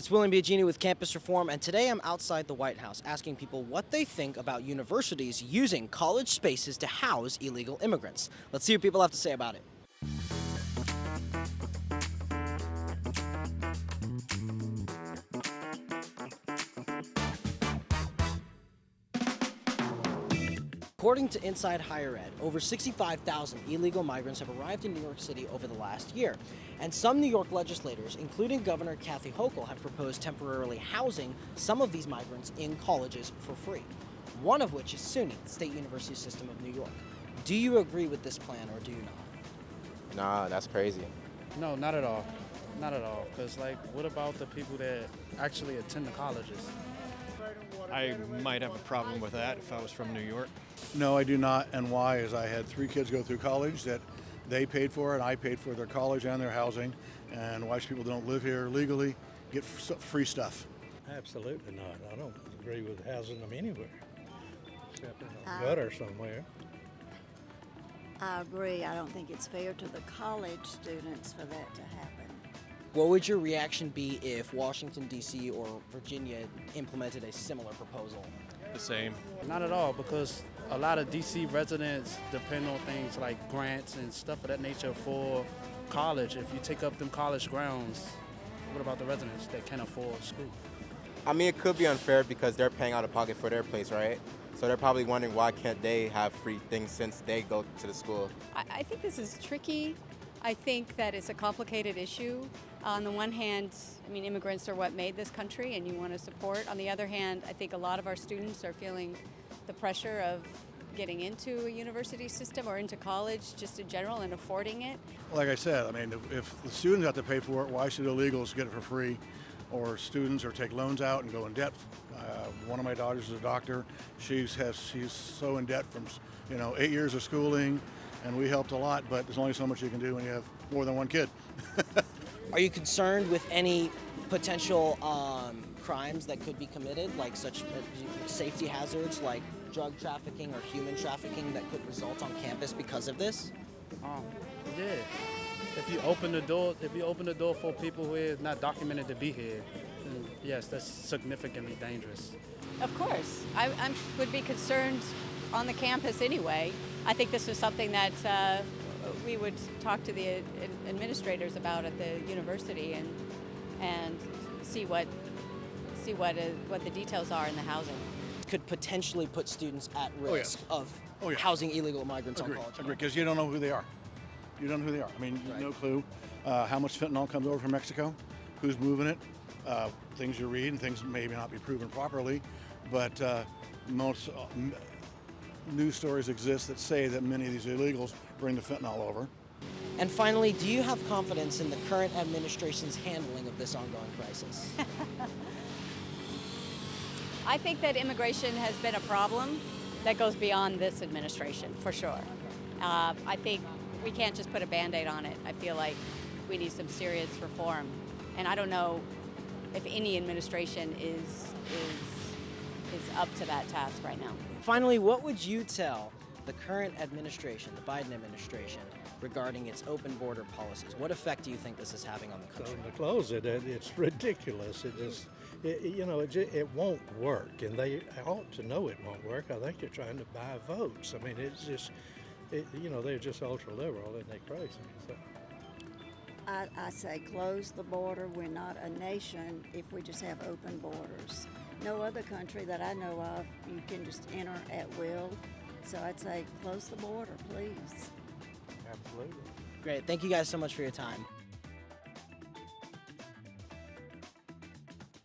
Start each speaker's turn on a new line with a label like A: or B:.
A: It's William Biagini with Campus Reform, and today I'm outside the White House asking people what they think about universities using college spaces to house illegal immigrants. Let's see what people have to say about it. According to Inside Higher Ed, over 65,000 illegal migrants have arrived in New York City over the last year. And some New York legislators, including Governor Kathy Hochul, have proposed temporarily housing some of these migrants in colleges for free. One of which is SUNY, the State University System of New York. Do you agree with this plan or do you not?
B: Nah, that's crazy.
C: No, not at all. Not at all. Because, what about the people that actually attend the colleges?
D: I might have a problem with that if I was from New York.
E: No, I do not, and why is I had 3 kids go through college that they paid for, and I paid for their college and their housing, and white people don't live here legally get free stuff.
F: Absolutely not. I don't agree with housing them anywhere, except in a gutter somewhere.
G: I agree. I don't think it's fair to the college students for that to happen.
A: What would your reaction be if Washington, D.C. or Virginia implemented a similar proposal?
D: The same.
C: Not at all, because a lot of D.C. residents depend on things like grants and stuff of that nature for college. If you take up them college grounds, what about the residents that can't afford school?
B: I mean, it could be unfair because they're paying out of pocket for their place, right? So they're probably wondering why can't they have free things since they go to the school.
H: I think this is tricky. I think that it's a complicated issue. On the one hand, I mean, immigrants are what made this country and you want to support. On the other hand, I think a lot of our students are feeling the pressure of getting into a university system or into college just in general and affording it.
E: Like I said, I mean, if the students have to pay for it, why should illegals get it for free? Or students or take loans out and go in debt. One of my daughters is a doctor. She's so in debt from 8 years of schooling, and we helped a lot, but there's only so much you can do when you have more than one kid.
A: Are you concerned with any potential crimes that could be committed, like such safety hazards like drug trafficking or human trafficking that could result on campus because of this?
C: Yeah. If you open the door for people who are not documented to be here, then yes, that's significantly dangerous.
H: Of course, I would be concerned on the campus anyway. I think this is something that we would talk to the administrators about at the university and see what the details are in the housing.
A: Could potentially put students at risk of housing illegal migrants on college.
E: Agree, because you don't know who they are. You don't know who they are. I mean, you have no clue how much fentanyl comes over from Mexico, who's moving it, things you read, and things maybe not be proven properly, but most news stories exist that say that many of these illegals bring the fentanyl over.
A: And finally, do you have confidence in the current administration's handling of this ongoing crisis?
H: I think that immigration has been a problem that goes beyond this administration, for sure. I think we can't just put a Band-Aid on it. I feel like we need some serious reform. And I don't know if any administration is up to that task right now.
A: Finally, what would you tell the current administration, the Biden administration, regarding its open border policies? What effect do you think this is having on the country?
F: So to close it, it's ridiculous. It won't work, and they ought to know it won't work. I think they're trying to buy votes. I mean, it's just, they're just ultra liberal and they're crazy. So.
G: I say close the border. We're not a nation if we just have open borders. No other country that I know of, you can just enter at will. So I'd say close the border, please.
F: Absolutely.
A: Great. Thank you guys so much for your time.